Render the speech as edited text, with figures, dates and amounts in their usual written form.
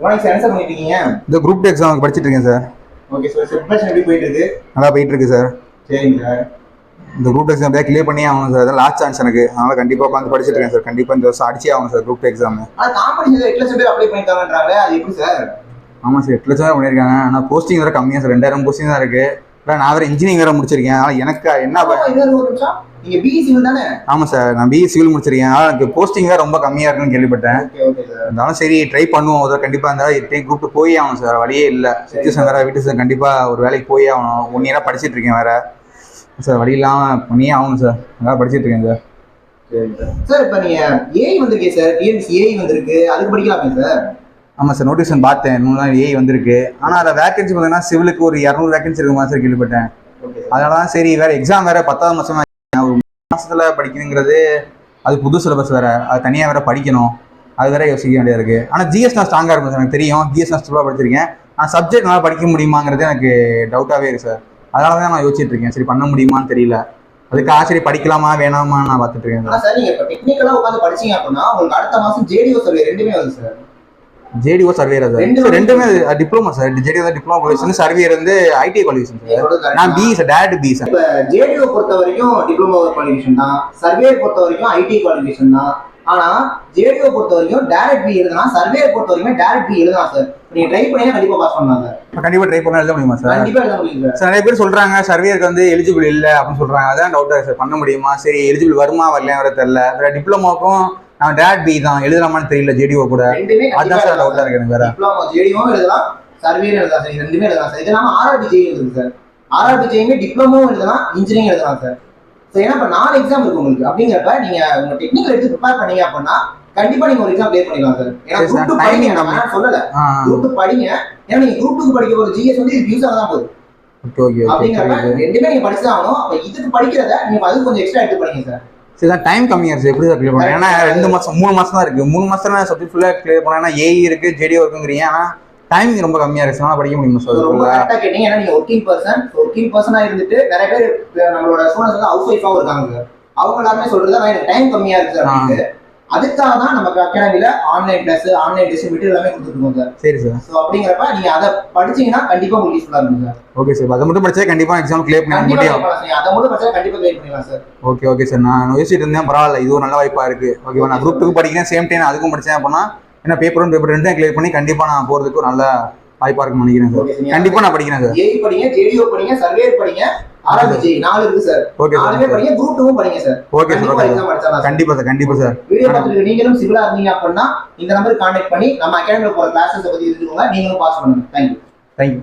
Morning sir. என்ன sir பண்ணிட்டு இருக்கீங்க? இந்த குரூப் டூ எக்ஸாமுக்கு படிச்சிட்டு இருக்கேன் சார். Okay sir. ப்ரிப்பரேஷன் எப்படி போயிட்டு இருக்கு? நல்லா போயிட்டு இருக்கு சார். சரிங்க சார். இந்த குரூப் எக்ஸாம் அப்படியே கிளியர் பண்ணி ஆகணும் சார். அதான் லாஸ்ட் சான்ஸ் எனக்கு. அதனால கண்டிப்பாக உட்காந்து படிச்சிட்டு இருக்கேன் சார். கண்டிப்பாக இந்த வருஷம் அடிச்சே ஆகணும் சார் குரூப் டூ எக்ஸாம். ஆனால் காம்படிஷன் 8 லட்சம் பேர் அப்ளை பண்ணிட்டாங்கன்றாங்க, அது எப்படி சார்? ஆமாம் சார், 8 லட்சம் தான் பண்ணியிருக்காங்க. ஆனால் போஸ்டிங் வேறு கம்மியாக சார். 2000 போஸ்டிங் தான் இருக்கு. நான் வேறு இன்ஜினியரிங் வேறு முடிச்சிருக்கேன். அதனால் எனக்கு என்ன நீங்கள் பிஇ சிவில் தானே? ஆமாம் சார், நான் பிஇ சிவில் முடிச்சிருக்கேன். ஆனால் எனக்கு போஸ்டிங் வேறு ரொம்ப கம்மியாக இருக்குன்னு கேள்விப்பட்டேன். இருந்தாலும் சரி ட்ரை பண்ணுவோம். அதை கண்டிப்பாக இருந்தால் குரூப் டூ போய் ஆகணும் சார். வழியே இல்லை. சிச்சுவேஷன் வேறு வீட்டு சார். கண்டிப்பாக ஒரு வேலைக்கு போய் ஆகணும். 1 இயராக படிச்சுட்டு இருக்கேன் வேறு சார். வழி இல்லாமல் பண்ணியே ஆகணும் சார். நல்லா படிச்சுட்டு இருக்கேன் சார். சரி சார். சார் இப்போ நீங்கள் ஏஐ வந்திருக்கே சார், டிஎன்பிசி ஏஐ வந்திருக்கு, அதுக்கு படிக்கலாமே சார்? ஆமாம் சார், நோட்டிஃபிகேஷன் பார்த்தேன். 3 நாள் ஏஐ வந்திருக்கு. ஆனால் அதில் வேகன்சி பார்த்தீங்கன்னா சிவிலுக்கு ஒரு 200 வேகன்சி இருக்குமா சார் கேள்விப்பட்டேன். அதனால தான் சரி, வேறு எக்ஸாம் வேறு 10வது மாதம் ஒரு மாதத்தில் படிக்கணுங்கிறது அது புது சிலபஸ் வேறு. அது தனியாக வேறு படிக்கணும். அது வேறு யோசிக்க வேண்டியது இருக்குது. ஆனால் ஜிஎஸ் நான் ஸ்ட்ராங்காக இருக்கும் சார். எனக்கு தெரியும் ஜிஎஸ் நான் ஃபுல்லாக படிச்சிருக்கேன். ஆனால் சப்ஜெக்ட் நல்லா படிக்க முடியுமாங்கிறது எனக்கு டவுட்டாகவே இருக்குது சார். அதனால தான் நான் யோசிச்சுட்டு இருக்கேன். சரி பண்ண முடியுமான்னு தெரியல. அதுக்கு சரி படிக்கலாமா வேணாமா நான் பார்த்துட்டு இருக்கேன் சார். நீங்கள் இப்போ டெக்னிக்கலாக உட்காந்து படிச்சீங்க அப்படின்னா உங்களுக்கு அடுத்த மாதம் ஜேடிஓ சர்வே 2மே வருது சார். ஜேடிஓ சர்வேரா சார்? ரெண்டுமே டிப்ளமா சார். ஜேடிஓ தான் டிப்ளமா குவாலிஃபிகேஷன், சர்வேயர் வந்து ஐடி குவாலிஃபிகேஷன் சார். நான் B sir, direct B sir. இப்போ ஜேடிஓ பொறுத்த வரைக்கும் டிப்ளமா குவாலிஃபிகேஷன் தான், சர்வேயர் பொறுத்த வரைக்கும் ஐடி குவாலிஃபிகேஷன் தான். ஆனா ஜேடிஓ பொறுத்த வரைக்கும் டைரக்ட் பி எழுதலாம், சர்வேயர் பொறுத்த வரைக்கும் டைரக்ட் பி எழுதலாம் சார். நீங்க ட்ரை பண்ணீங்கன்னா கண்டிப்பா பாஸ் பண்ணலாம் சார். கண்டிப்பா ட்ரை பண்ணா எழுத முடியுமா சார்? கண்டிப்பா எழுத முடியும் சார். நிறைய பேர் சொல்றாங்க சர்வேயருக்கு வந்து எலிஜிபிள் இல்லை அப்படின்னு சொல்றாங்க. அதான் டவுட்டா சார். பண்ண முடியுமா? சரி எலிஜிபிள் வருமா வரலையா வர தெரியல. வேற டிப்ளமாக்கும் நான் டேரக்ட் பி தான் எழுதலாமான்னு தெரியல. ஜேடிஓ கூட அதான் சார் டவுட்டா இருக்கு எனக்கு. வேற டிப்ளமா ஜேடிஓவும் எழுதலாம், சர்வேயர் எழுதலாம் சார். ரெண்டுமே எழுதலாம் சார். இதெல்லாம் ஆர்ஆர்பி ஜே எழுதுங்க சார். ஆர்ஆர்பி ஜேயுமே டிப்ளமாவும் எழுதலாம், இன்ஜினியரிங் எழுதலாம் சார். சரி, ஏன்னா இப்போ 4 எக்ஸாம் இருக்கு உங்களுக்கு. அப்படிங்கிறப்ப நீங்க உங்க டெக்னிக்கல் எடுத்து ப்ரிப்பேர் பண்ணீங்க அப்படின்னா கண்டிப்பா நீங்க ஒரு எக்ஸாம் கிளியர் பண்ணிடலாம் சார். ஏன்னா குரூப் 2 படிங்க, நான் சொல்லல குரூப் 2 படிங்க. ஏன்னா நீங்க குரூப் 2 படிக்க போற ஜிஎஸ் வந்து இதுக்கு யூஸ் ஆக தான் போகுது. ஓகே அப்படிங்கிறப்ப ரெண்டுமே நீங்க படிச்சு தான் ஆகணும். அப்ப இதுக்கு படிக்கிறத நீங்க அது கொஞ்சம் எக்ஸ்ட்ரா எடுத்து படிங்க சார். சரி தான், டைம் கம்மியா இருக்கு. எப்படி சார் கிளியர் பண்ணலாம்? ஏன்னா 2 மாசம் 3 மாசம் தான் இருக்கு. 3 மாசத்துல சப்ஜெக்ட் ஃபுல்லா கிளியர் பண்ணா ஏஇ இருக்கு, ஜேடிஓ இருக்குங்கிறீங்க. ஆனா டைமிங் ரொம்ப கம்மியா இருக்கு. நான் படிக்க முடியுமா சார்? ரொம்ப கரெக்டா கேட்டீங்க. ஏன்னா நீங்க ஒர்க்கிங் பர்சனா இருந்துட்டு நிறைய பேர் நம்மளோட ஸ்டூடண்ட்ஸ் வந்து ஹவுஸ் ஒய்ஃபாவும் இருக்காங்க சார். அவங்க எல்லாருமே சொல்றது எனக்கு டைம் கம்மியா இருக்கு சார் அப்படின்னு. அதுக்காக தான் நமக்கு அகாடமில online class, online test material எல்லாமே கொடுத்துருக்கோம் சார். சரி சார். ஸோ அப்படிங்கிறப்ப நீங்க அதை படிச்சீங்கன்னா கண்டிப்பா உங்களுக்கு யூஸ்ஃபுல்லா இருக்கும் சார். ஓகே சார், அதை மட்டும் படிச்சா கண்டிப்பா எக்ஸாம் கிளியர் பண்ண முடியும். அதை மட்டும் படிச்சா கண்டிப்பா கிளியர் பண்ணிடலாம் சார். ஓகே சார், நான் யோசிச்சுட்டு இருந்தேன். பரவாயில்ல, இது ஒரு நல்ல வாய்ப்பா இருக்கு. ஓகேவா, நான் குரூப் 2 படிக்கிறேன், சேம் டைம் அதுக்கும் படிச்சேன் அப்படின்னா என்ன பேப்பர் 1 பேப்பர் 2 கிளியர் பண்ணி கண்டிப்பா நான் போறதுக்கு ஒரு நல்ல வாய்ப்பா இருக்குன்னு நினைக்கிறேன் சார். கண்டிப்பா நான் படிக்கிறேன் சார். ஏஇ படிங்க, ஜேடிஓ படிங்க, சர்வேயர் படிங்க, ஆர்ஆர்பி 4 இருக்கு சார். Okay sir. 4மே படிங்க, குரூப் 2 படிங்க சார். Okay sir. கண்டிப்பா சார், கண்டிப்பா சார். வீடியோ பார்த்துட்டு நீங்களும் சிவிலா இருந்தீங்க அப்படின்னா இந்த நம்பருக்கு கான்டாக்ட் பண்ணி நம்ம அகாடமில போற கிளாஸஸ் பத்தி தெரிஞ்சுக்கோங்க. நீங்களும் பாஸ் பண்ணுங்க. தேங்க்யூ.